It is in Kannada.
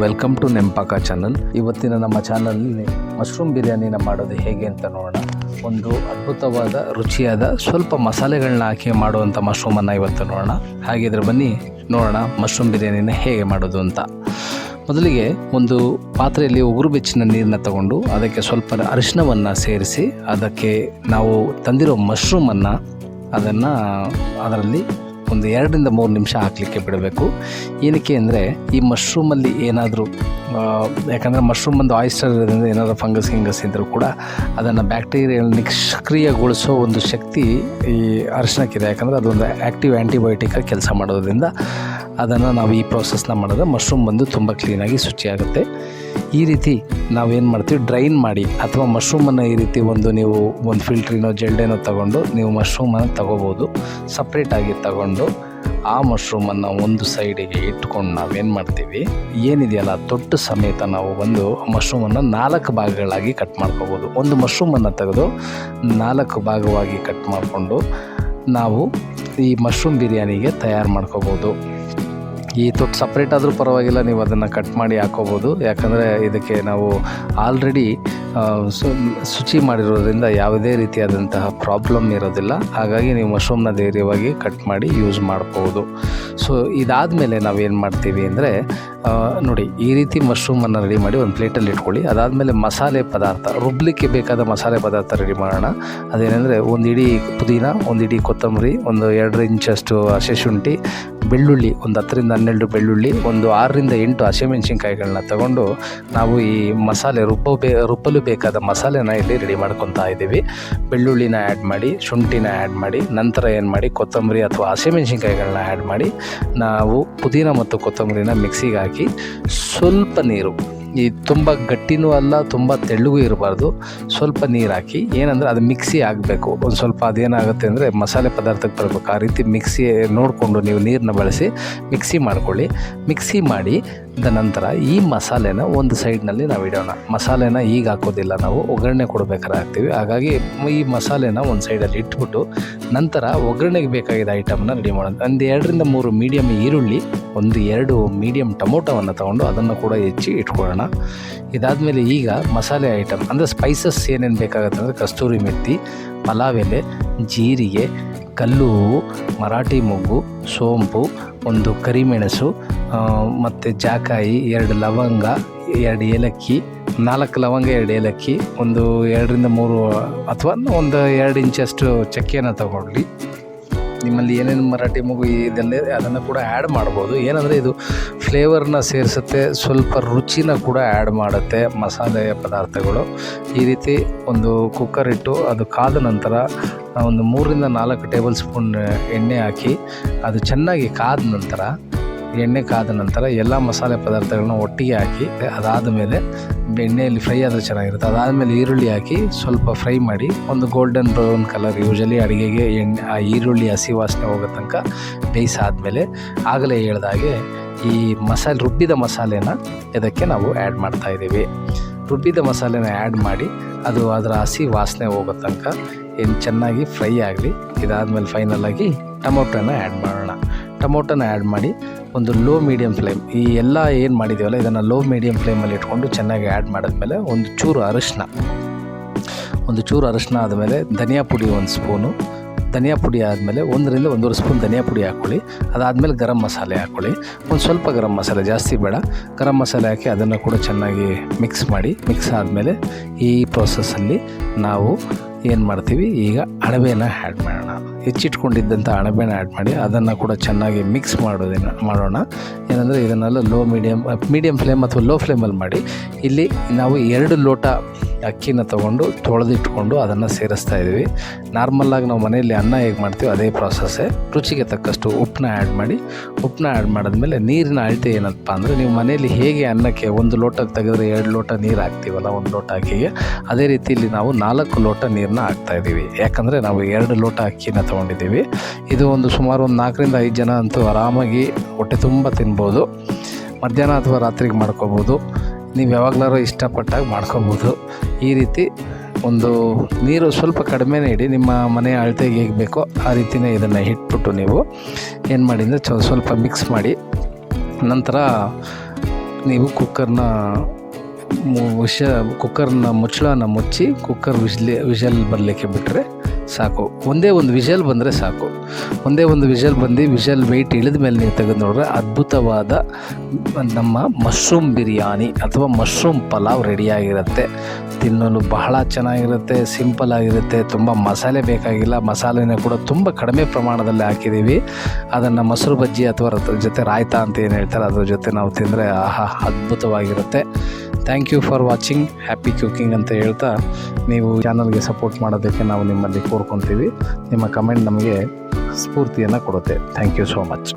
Welcome to ನೆಂಪಾಕ channel. ಇವತ್ತಿನ ನಮ್ಮ ಚಾನಲಲ್ಲಿ ಮಶ್ರೂಮ್ ಬಿರಿಯಾನಿನ ಮಾಡೋದು ಹೇಗೆ ಅಂತ ನೋಡೋಣ. ಒಂದು ಅದ್ಭುತವಾದ ರುಚಿಯಾದ ಸ್ವಲ್ಪ ಮಸಾಲೆಗಳನ್ನ ಹಾಕಿ ಮಾಡುವಂಥ ಮಶ್ರೂಮನ್ನು ಇವತ್ತು ನೋಡೋಣ. ಹಾಗಿದ್ರೆ ಬನ್ನಿ ನೋಡೋಣ ಮಶ್ರೂಮ್ ಬಿರಿಯಾನಿನ ಹೇಗೆ ಮಾಡೋದು ಅಂತ. ಮೊದಲಿಗೆ ಒಂದು ಪಾತ್ರೆಯಲ್ಲಿ ಉಗುರು ಬೆಚ್ಚಿನ ನೀರನ್ನ ತಗೊಂಡು ಅದಕ್ಕೆ ಸ್ವಲ್ಪ ಅರಿಶಿನವನ್ನು ಸೇರಿಸಿ ಅದಕ್ಕೆ ನಾವು ತಂದಿರೋ ಮಶ್ರೂಮನ್ನು ಅದರಲ್ಲಿ ಒಂದು 2-3 ನಿಮಿಷ ಹಾಕಲಿಕ್ಕೆ ಬಿಡಬೇಕು. ಏನಕ್ಕೆ ಅಂದರೆ ಈ ಮಶ್ರೂಮಲ್ಲಿ ಏನಾದರೂ ಯಾಕಂದರೆ ಮಶ್ರೂಮ್ ಒಂದು ಆಯಿಸ್ಟರ್ ಇರೋದ್ರಿಂದ ಏನಾದರೂ ಫಂಗಸ್ ಇದ್ದರೂ ಕೂಡ ಅದನ್ನು ಬ್ಯಾಕ್ಟೀರಿಯಲ್ ನಿಷ್ಕ್ರಿಯಗೊಳಿಸೋ ಒಂದು ಶಕ್ತಿ ಈ ಅರಿಶಿನಕ್ಕಿದೆ. ಯಾಕಂದರೆ ಅದೊಂದು ಆ್ಯಕ್ಟಿವ್ ಆ್ಯಂಟಿಬಯೋಟಿಕಾಗಿ ಕೆಲಸ ಮಾಡೋದ್ರಿಂದ ಅದನ್ನು ನಾವು ಈ ಪ್ರೋಸೆಸ್ನ ಮಾಡಿದ್ರೆ ಮಶ್ರೂಮ್ ಬಂದು ತುಂಬ ಕ್ಲೀನಾಗಿ ಶುಚಿಯಾಗುತ್ತೆ. ಈ ರೀತಿ ನಾವೇನು ಮಾಡ್ತೀವಿ, ಡ್ರೈನ್ ಮಾಡಿ ಅಥವಾ ಮಶ್ರೂಮನ್ನು ಈ ರೀತಿ ನೀವು ಒಂದು ಫಿಲ್ಟ್ರಿನೋ ಜೆಲ್ಡೇನೋ ತಗೊಂಡು ನೀವು ಮಶ್ರೂಮನ್ನು ತಗೋಬೋದು. ಸಪ್ರೇಟಾಗಿ ತಗೊಂಡು ಆ ಮಶ್ರೂಮನ್ನು ಒಂದು ಸೈಡಿಗೆ ಇಟ್ಕೊಂಡು ನಾವೇನು ಮಾಡ್ತೀವಿ, ಏನಿದೆಯಲ್ಲ ತೊಟ್ಟು ಸಮೇತ ನಾವು ಮಶ್ರೂಮನ್ನು 4 ಭಾಗಗಳಾಗಿ ಕಟ್ ಮಾಡ್ಕೋಬೋದು. ಒಂದು ಮಶ್ರೂಮನ್ನು ತೆಗೆದು 4 ಭಾಗವಾಗಿ ಕಟ್ ಮಾಡಿಕೊಂಡು ನಾವು ಈ ಮಶ್ರೂಮ್ ಬಿರಿಯಾನಿಗೆ ತಯಾರು ಮಾಡ್ಕೋಬೋದು. ಈ ತೊಟ್ಟು ಸಪ್ರೇಟ್ ಆದರೂ ಪರವಾಗಿಲ್ಲ, ನೀವು ಅದನ್ನು ಕಟ್ ಮಾಡಿ ಹಾಕೋಬೋದು. ಯಾಕಂದರೆ ಇದಕ್ಕೆ ನಾವು ಆಲ್ರೆಡಿ ಶುಚಿ ಮಾಡಿರೋದ್ರಿಂದ ಯಾವುದೇ ರೀತಿಯಾದಂತಹ ಪ್ರಾಬ್ಲಮ್ ಇರೋದಿಲ್ಲ. ಹಾಗಾಗಿ ನೀವು ಮಶ್ರೂಮ್ನ ಧೈರ್ಯವಾಗಿ ಕಟ್ ಮಾಡಿ ಯೂಸ್ ಮಾಡ್ಬೋದು. ಸೊ ಇದಾದಮೇಲೆ ನಾವೇನು ಮಾಡ್ತೀವಿ ಅಂದರೆ ನೋಡಿ, ಈ ರೀತಿ ಮಶ್ರೂಮನ್ನು ರೆಡಿ ಮಾಡಿ ಒಂದು ಪ್ಲೇಟಲ್ಲಿ ಇಟ್ಕೊಳ್ಳಿ. ಅದಾದಮೇಲೆ ಮಸಾಲೆ ಪದಾರ್ಥ ರುಬ್ಲಿಕ್ಕೆ ಬೇಕಾದ ಮಸಾಲೆ ಪದಾರ್ಥ ರೆಡಿ ಮಾಡೋಣ. ಅದೇನೆಂದರೆ ಒಂದು ಇಡೀ ಪುದೀನ, ಒಂದು ಇಡೀ ಕೊತ್ತಂಬರಿ, ಒಂದು 2 ಇಂಚಷ್ಟು ಹಸಿ ಶುಂಠಿ, ಬೆಳ್ಳುಳ್ಳಿ ಒಂದು 10-12 ಬೆಳ್ಳುಳ್ಳಿ, ಒಂದು 6-8 ಹಸಿಮೆಣಸಿನ್ಕಾಯಿಗಳನ್ನ ತಗೊಂಡು ನಾವು ಈ ಮಸಾಲೆ ರುಬ್ಬಲು ಬೇಕಾದ ಮಸಾಲೆನ ಇಲ್ಲಿ ರೆಡಿ ಮಾಡ್ಕೊತಾ ಇದ್ದೀವಿ. ಬೆಳ್ಳುಳ್ಳಿನ ಆ್ಯಡ್ ಮಾಡಿ, ಶುಂಠಿನ ಆ್ಯಡ್ ಮಾಡಿ, ನಂತರ ಏನು ಮಾಡಿ ಕೊತ್ತಂಬರಿ ಅಥವಾ ಹಸಿಮೆಣಸಿನ್ಕಾಯಿಗಳನ್ನ ಆ್ಯಡ್ ಮಾಡಿ ನಾವು ಪುದೀನ ಮತ್ತು ಕೊತ್ತಂಬರಿನ ಮಿಕ್ಸಿಗೆ ಹಾಕಿ ಸ್ವಲ್ಪ ನೀರು, ಈ ತುಂಬ ಗಟ್ಟಿನೂ ಅಲ್ಲ ತುಂಬ ತೆಳ್ಳಗೂ ಇರಬಾರ್ದು, ಸ್ವಲ್ಪ ನೀರು ಹಾಕಿ ಏನಂದರೆ ಅದು ಮಿಕ್ಸಿ ಆಗಬೇಕು. ಒಂದು ಸ್ವಲ್ಪ ಅದೇನಾಗುತ್ತೆ ಅಂದರೆ ಮಸಾಲೆ ಪದಾರ್ಥಕ್ಕೆ ಬರಬೇಕು. ಆ ರೀತಿ ಮಿಕ್ಸಿ ನೋಡಿಕೊಂಡು ನೀವು ನೀರನ್ನ ಬಳಸಿ ಮಿಕ್ಸಿ ಮಾಡ್ಕೊಳ್ಳಿ. ಮಿಕ್ಸಿ ಮಾಡಿ ನಂತರ ಈ ಮಸಾಲೆನ ಒಂದು ಸೈಡ್ನಲ್ಲಿ ನಾವು ಇಡೋಣ. ಮಸಾಲೆನ ಈಗ ಹಾಕೋದಿಲ್ಲ, ನಾವು ಒಗ್ಗರಣೆ ಕೊಡಬೇಕಾದ್ರೆ ಹಾಕ್ತೀವಿ. ಹಾಗಾಗಿ ಈ ಮಸಾಲೆನ ಒಂದು ಸೈಡಲ್ಲಿ ಇಟ್ಬಿಟ್ಟು ನಂತರ ಒಗ್ಗರಣೆಗೆ ಬೇಕಾಗಿದ್ದ ಐಟಮ್ನ ರೆಡಿ ಮಾಡೋದು. ಒಂದು 2-3 ಮೀಡಿಯಮ್ ಈರುಳ್ಳಿ, 1-2 ಮೀಡಿಯಮ್ ಟೊಮೊಟೊವನ್ನು ತೊಗೊಂಡು ಅದನ್ನು ಕೂಡ ಹೆಚ್ಚಿ ಇಟ್ಕೊಳ್ಳೋಣ. ಇದಾದಮೇಲೆ ಈಗ ಮಸಾಲೆ ಐಟಮ್ ಅಂದರೆ ಸ್ಪೈಸಸ್ ಏನೇನು ಬೇಕಾಗುತ್ತೆ ಅಂದರೆ ಕಸ್ತೂರಿ ಮೆಥಿ, ಪಲಾವ್ ಎಲೆ, ಜೀರಿಗೆ, ಕಲ್ಲು ಹೂವು, ಮರಾಠಿ ಮೊಗ್ಗು, ಸೋಂಪು, ಒಂದು ಕರಿಮೆಣಸು ಮತ್ತು ಜಾಕಾಯಿ, 2 ಲವಂಗ, 2 ಏಲಕ್ಕಿ, 4 ಲವಂಗ, 2 ಏಲಕ್ಕಿ, ಒಂದು 2-3 ಅಥವಾ ಒಂದು 2 ಇಂಚಷ್ಟು ಚಕ್ಕೆಯನ್ನು ತಗೊಳ್ಳಿ. ನಿಮ್ಮಲ್ಲಿ ಏನೇನು ಮರಾಠಿ ಮಗು ಇದೆಲ್ಲ ಅದನ್ನು ಕೂಡ ಆ್ಯಡ್ ಮಾಡ್ಬೋದು. ಏನಂದರೆ ಇದು ಫ್ಲೇವರ್ನ ಸೇರಿಸುತ್ತೆ, ಸ್ವಲ್ಪ ರುಚಿನ ಕೂಡ ಆ್ಯಡ್ ಮಾಡುತ್ತೆ ಮಸಾಲೆಯ ಪದಾರ್ಥಗಳು. ಈ ರೀತಿ ಒಂದು ಕುಕ್ಕರ್ ಇಟ್ಟು ಅದು ಕಾದ ನಂತರ ಒಂದು 3-4 ಟೇಬಲ್ ಸ್ಪೂನ್ ಎಣ್ಣೆ ಹಾಕಿ ಅದು ಚೆನ್ನಾಗಿ ಎಣ್ಣೆ ಕಾದ ನಂತರ ಎಲ್ಲ ಮಸಾಲೆ ಪದಾರ್ಥಗಳನ್ನ ಒಟ್ಟಿಗೆ ಹಾಕಿ ಅದಾದ ಮೇಲೆ ಎಣ್ಣೆಯಲ್ಲಿ ಫ್ರೈ ಆದರೆ ಚೆನ್ನಾಗಿರುತ್ತೆ. ಅದಾದಮೇಲೆ ಈರುಳ್ಳಿ ಹಾಕಿ ಸ್ವಲ್ಪ ಫ್ರೈ ಮಾಡಿ ಒಂದು ಗೋಲ್ಡನ್ ಬ್ರೌನ್ ಕಲರ್, ಯೂಶಲಿ ಅಡುಗೆಗೆ ಆ ಈರುಳ್ಳಿ ಹಸಿ ವಾಸನೆ ಹೋಗೋ ತನಕ ಬೇಯಿಸಾದ್ಮೇಲೆ ಆಗಲೇ ಹೇಳ್ದಾಗೆ ಈ ರುಬ್ಬಿದ ಮಸಾಲೆನ ಇದಕ್ಕೆ ನಾವು ಆ್ಯಡ್ ಮಾಡ್ತಾಯಿದ್ದೀವಿ. ರುಬ್ಬಿದ ಮಸಾಲೆನ ಆ್ಯಡ್ ಮಾಡಿ ಅದು ಅದರ ಹಸಿ ವಾಸನೆ ಹೋಗೋ ತನಕ ಚೆನ್ನಾಗಿ ಫ್ರೈ ಆಗಲಿ. ಇದಾದಮೇಲೆ ಫೈನಲಾಗಿ ಟೊಮೊಟೊನ ಆ್ಯಡ್ ಮಾಡೋಣ. ಟೊಮೊಟೊನ ಆ್ಯಡ್ ಮಾಡಿ ಒಂದು ಲೋ ಮೀಡಿಯಮ್ ಫ್ಲೇಮ್, ಈ ಎಲ್ಲ ಏನು ಮಾಡಿದ್ದೀವಲ್ಲ ಇದನ್ನು ಲೋ ಮೀಡಿಯಮ್ ಫ್ಲೇಮಲ್ಲಿ ಇಟ್ಕೊಂಡು ಚೆನ್ನಾಗಿ ಆ್ಯಡ್ ಮಾಡಿದ್ಮೇಲೆ ಒಂದು ಚೂರು ಅರಿಶಿನ ಆದಮೇಲೆ ಧನಿಯಾ ಪುಡಿ 1 ಸ್ಪೂನು, ಧನಿಯಾ ಪುಡಿ ಆದಮೇಲೆ 1-1.5 ಸ್ಪೂನ್ ಧನಿಯಾ ಪುಡಿ ಹಾಕ್ಕೊಳ್ಳಿ. ಅದಾದಮೇಲೆ ಗರಂ ಮಸಾಲೆ ಹಾಕ್ಕೊಳ್ಳಿ, ಒಂದು ಸ್ವಲ್ಪ ಗರಂ ಮಸಾಲೆ, ಜಾಸ್ತಿ ಬೇಡ. ಗರಂ ಮಸಾಲೆ ಹಾಕಿ ಅದನ್ನು ಕೂಡ ಚೆನ್ನಾಗಿ ಮಿಕ್ಸ್ ಆದಮೇಲೆ ಈ ಪ್ರೋಸೆಸ್ಸಲ್ಲಿ ನಾವು ಏನು ಮಾಡ್ತೀವಿ, ಈಗ ಅಣಬೆನ ಆ್ಯಡ್ ಮಾಡೋಣ. ಹೆಚ್ಚಿಟ್ಕೊಂಡಿದ್ದಂಥ ಅಣಬೆನ ಆ್ಯಡ್ ಮಾಡಿ ಅದನ್ನು ಕೂಡ ಚೆನ್ನಾಗಿ ಮಿಕ್ಸ್ ಮಾಡೋಣ. ಏನಂದರೆ ಇದನ್ನೆಲ್ಲ ಮೀಡಿಯಮ್ ಫ್ಲೇಮ್ ಅಥವಾ ಲೋ ಫ್ಲೇಮಲ್ಲಿ ಮಾಡಿ. ಇಲ್ಲಿ ನಾವು 2 ಲೋಟ ಅಕ್ಕಿನ ತೊಗೊಂಡು ತೊಳೆದಿಟ್ಕೊಂಡು ಅದನ್ನು ಸೇರಿಸ್ತಾ ಇದ್ದೀವಿ. ನಾರ್ಮಲ್ಲಾಗಿ ನಾವು ಮನೆಯಲ್ಲಿ ಅನ್ನ ಹೇಗೆ ಮಾಡ್ತೀವಿ ಅದೇ ಪ್ರಾಸೆಸ್ಸೇ. ರುಚಿಗೆ ತಕ್ಕಷ್ಟು ಉಪ್ಪನ್ನ ಆ್ಯಡ್ ಮಾಡಿದ್ಮೇಲೆ ನೀರಿನ ಅಳತೆ ಏನಪ್ಪ ಅಂದರೆ ನೀವು ಮನೆಯಲ್ಲಿ ಹೇಗೆ ಅನ್ನಕ್ಕೆ 1 ಲೋಟಕ್ಕೆ ತೆಗೆದ್ರೆ 2 ಲೋಟ ನೀರು ಹಾಕ್ತೀವಲ್ಲ 1 ಲೋಟ ಅಕ್ಕಿಗೆ, ಅದೇ ರೀತಿ ಇಲ್ಲಿ ನಾವು 4 ಲೋಟ ನೀರನ್ನ ಹಾಕ್ತಾಯಿದ್ದೀವಿ. ಯಾಕಂದರೆ ನಾವು 2 ಲೋಟ ಅಕ್ಕಿನ ತೊಗೊಂಡಿದ್ದೀವಿ. ಇದು ಸುಮಾರು 4-5 ಜನ ಅಂತೂ ಆರಾಮಾಗಿ ಹೊಟ್ಟೆ ತುಂಬ ತಿನ್ಬೋದು. ಮಧ್ಯಾಹ್ನ ಅಥವಾ ರಾತ್ರಿಗೆ ಮಾಡ್ಕೋಬೋದು, ನೀವು ಯಾವಾಗಲಾರು ಇಷ್ಟಪಟ್ಟಾಗ ಮಾಡ್ಕೋಬೋದು. ಈ ರೀತಿ ಒಂದು ನೀರು ಸ್ವಲ್ಪ ಕಡಿಮೆನೇ ಇಡಿ, ನಿಮ್ಮ ಮನೆ ಅಳತೆಗೆ ಹೇಗೆ ಬೇಕೋ ಆ ರೀತಿಯೇ ಇದನ್ನು ಇಟ್ಬಿಟ್ಟು ನೀವು ಏನು ಮಾಡಿ ಅಂದರೆ ಸ್ವಲ್ಪ ಮಿಕ್ಸ್ ಮಾಡಿ ನಂತರ ನೀವು ಕುಕ್ಕರ್ನ ಮುಚ್ಚಳನ ಮುಚ್ಚಿ ಕುಕ್ಕರ್ ವಿಷಲ್ ಬರಲಿಕ್ಕೆ ಬಿಟ್ಟರೆ ಸಾಕು. ಒಂದೇ ಒಂದು ವಿಷಲ್ ಬಂದರೆ ಸಾಕು. ಒಂದೇ ಒಂದು ವಿಷಲ್ ಬಂದು ವಿಷಲ್ ವೆಯ್ಟ್ ಇಳಿದ ಮೇಲೆ ನೀವು ತೆಗೆದು ನೋಡಿದ್ರೆ ಅದ್ಭುತವಾದ ನಮ್ಮ ಮಶ್ರೂಮ್ ಬಿರಿಯಾನಿ ಅಥವಾ ಮಶ್ರೂಮ್ ಪಲಾವ್ ರೆಡಿಯಾಗಿರುತ್ತೆ. ತಿನ್ನಲು ಬಹಳ ಚೆನ್ನಾಗಿರುತ್ತೆ, ಸಿಂಪಲ್ ಆಗಿರುತ್ತೆ, ತುಂಬ ಮಸಾಲೆ ಬೇಕಾಗಿಲ್ಲ. ಮಸಾಲೆನ ಕೂಡ ತುಂಬ ಕಡಿಮೆ ಪ್ರಮಾಣದಲ್ಲಿ ಹಾಕಿದ್ದೀವಿ. ಅದನ್ನು ಮೊಸರು ಬಜ್ಜಿ ಅಥವಾ ಜೊತೆ ರಾಯ್ತಾ ಅಂತ ಏನು ಹೇಳ್ತಾರೆ ಅದ್ರ ಜೊತೆ ನಾವು ತಿಂದರೆ ಆಹಾ ಅದ್ಭುತವಾಗಿರುತ್ತೆ. Thank you for watching happy cooking ಅಂತ ಹೇಳ್ತಾ ನೀವು ಚಾನಲ್ಗೆ ಸಪೋರ್ಟ್ ಮಾಡೋದಕ್ಕೆ ನಾವು ನಿಮ್ಮಲ್ಲಿ ಕೋರ್ಕೊತೀವಿ. ನಿಮ್ಮ ಕಮೆಂಟ್ ನಮಗೆ ಸ್ಫೂರ್ತಿಯನ್ನು ಕೊಡುತ್ತೆ. Thank you so much.